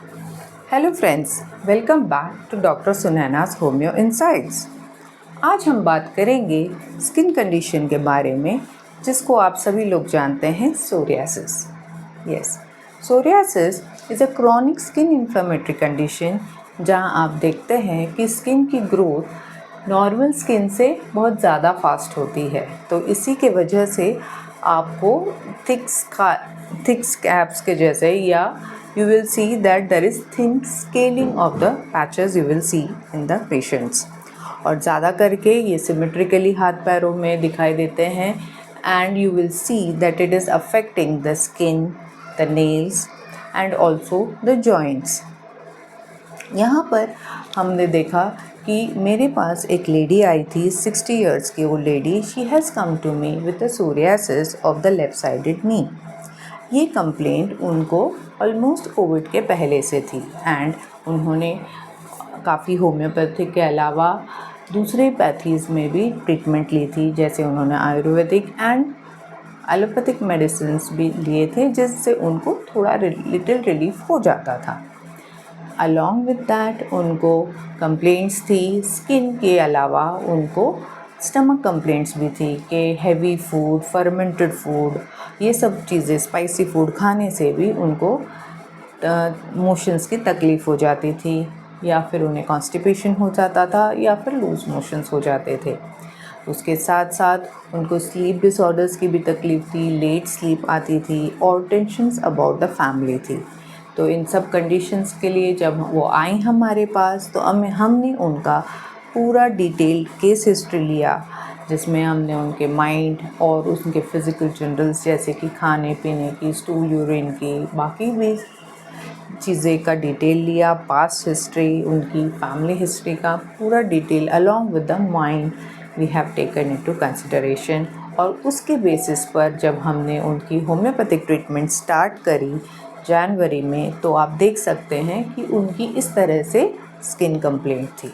Hello friends, welcome back to doctor Sunaina's homeo insights. आज हम बात करेंगे स्किन कंडीशन के बारे में जिसको आप सभी लोग जानते हैं, psoriasis. Yes, psoriasis is a chronic skin inflammatory condition जहां आप देखते हैं कि स्किन की ग्रोथ नॉर्मल स्किन से बहुत ज़्यादा फास्ट होती है। तो इसी के वजह से आपको थिक स्कैब्स के जैसे या you will see that there is thin scaling of the patches you will see in the patients। और ज़्यादा करके ये सिमेट्रिकली हाथ पैरों में दिखाई देते हैं and you will see that it is affecting the skin, the nails and also the joints। यहाँ पर हमने देखा कि मेरे पास एक लेडी आई थी, 60 इयर्स की वो lady. She has come to me with the psoriasis of the left sided knee. ये कंप्लेंट उनको ऑलमोस्ट कोविड के पहले से थी एंड उन्होंने काफ़ी होम्योपैथिक के अलावा दूसरे पैथीज़ में भी ट्रीटमेंट ली थी, जैसे उन्होंने आयुर्वेदिक एंड एलोपैथिक मेडिसिन्स भी लिए थे जिससे उनको थोड़ा लिटिल रिलीफ हो जाता था। अलॉन्ग विद दैट उनको कंप्लेंट्स थी स्किन के अलावा, उनको स्टमक कंप्लेंट्स भी थी कि हैवी फूड, फर्मेंटेड फूड, ये सब चीज़ें, स्पाइसी फूड खाने से भी उनको मोशंस की तकलीफ़ हो जाती थी, या फिर उन्हें कॉन्स्टिपेशन हो जाता था, या फिर लूज़ मोशंस हो जाते थे। उसके साथ साथ उनको स्लीप डिसऑर्डर्स की भी तकलीफ़ थी, लेट स्लीप आती थी और टेंशन्स अबाउट द फैमिली थी। तो इन सब कंडीशंस के लिए जब वो आई हमारे पास तो हमने उनका पूरा डिटेल केस हिस्ट्री लिया, जिसमें हमने उनके माइंड और उनके फ़िज़िकल जनरल्स जैसे कि खाने पीने की, स्टूल यूरिन की, बाकी भी चीज़ें का डिटेल लिया, पास्ट हिस्ट्री, उनकी फैमिली हिस्ट्री का पूरा detail along with the mind we have taken into consideration. और उसके बेसिस पर जब हमने उनकी होम्योपैथिक ट्रीटमेंट स्टार्ट करी जनवरी में, तो आप देख सकते हैं कि उनकी इस तरह से स्किन कंप्लेंट थी।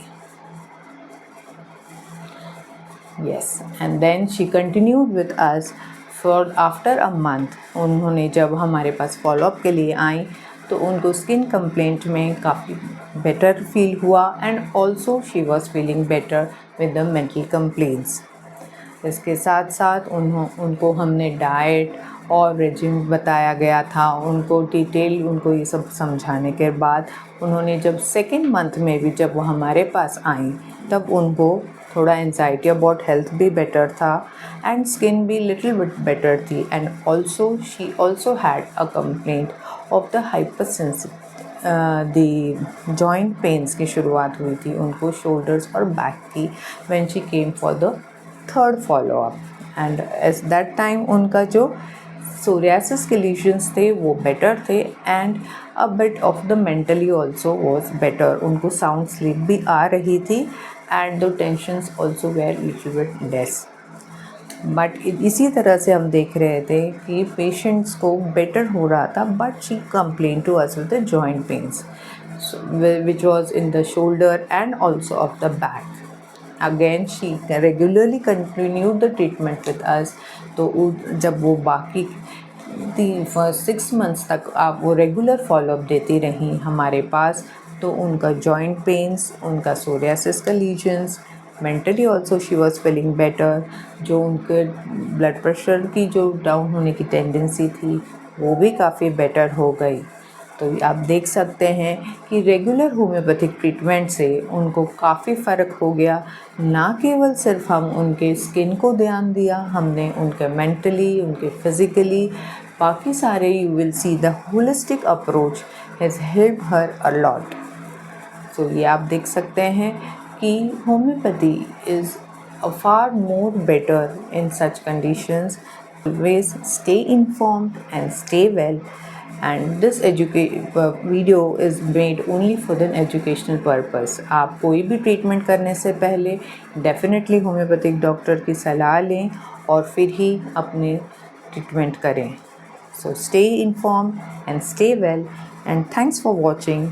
Yes, and then she continued with us for after a month। उन्होंने जब हमारे पास फॉलोअप के लिए आई तो उनको स्किन कंप्लेंट में काफ़ी बेटर फील हुआ and also she was feeling better with the mental complaints. इसके साथ साथ उनको हमने डाइट और रेजिम बताया गया था। उनको डिटेल उनको ये सब समझाने के बाद उन्होंने जब सेकेंड मंथ में भी जब वो हमारे पास आई तब उनको थोड़ा एंजाइटी अबाउट हेल्थ भी बेटर था एंड स्किन भी लिटिल बिट बेटर थी and also she also had a complaint of the the joint pens की शुरुआत हुई थी उनको शोल्डर्स और बैक की when she came for the third follow up and at that time उनका जो सोरियासिस के लीशंस थे वो बेटर थे and a bit of the mentally also was better. उनको साउंड स्लीप भी आ रही थी and the tensions also were little bit less. But इसी तरह से हम देख रहे थे कि पेशेंट्स को बेटर हो रहा था, but she complain to us with the joint pains which was in the shoulder and also of the back. Again she regularly continued the treatment with us. तो जब वो बाकी 6 मंथ्स तक आप वो रेगुलर फॉलोअप देती रहीं हमारे पास, तो उनका जॉइंट पेन्स, उनका सोरियासिस का lesions, mentally also she was feeling better. जो उनके ब्लड प्रेशर की जो डाउन होने की टेंडेंसी थी वो भी काफ़ी बेटर हो गई। तो आप देख सकते हैं कि रेगुलर होम्योपैथिक ट्रीटमेंट से उनको काफ़ी फ़र्क हो गया। ना केवल सिर्फ हम उनके स्किन को ध्यान दिया, हमने उनके मेंटली, उनके फिज़िकली, बाकी सारे you will see the holistic approach has help her a lot. So ये आप देख सकते हैं कि homeopathy is a far more better in such conditions. Always stay informed and stay well, and this video is made only for the educational purpose। आप कोई भी treatment करने से पहले डेफिनेटली होम्योपैथिक डॉक्टर की सलाह लें और फिर ही अपने ट्रीटमेंट करें। So stay informed and stay well, and thanks for watching।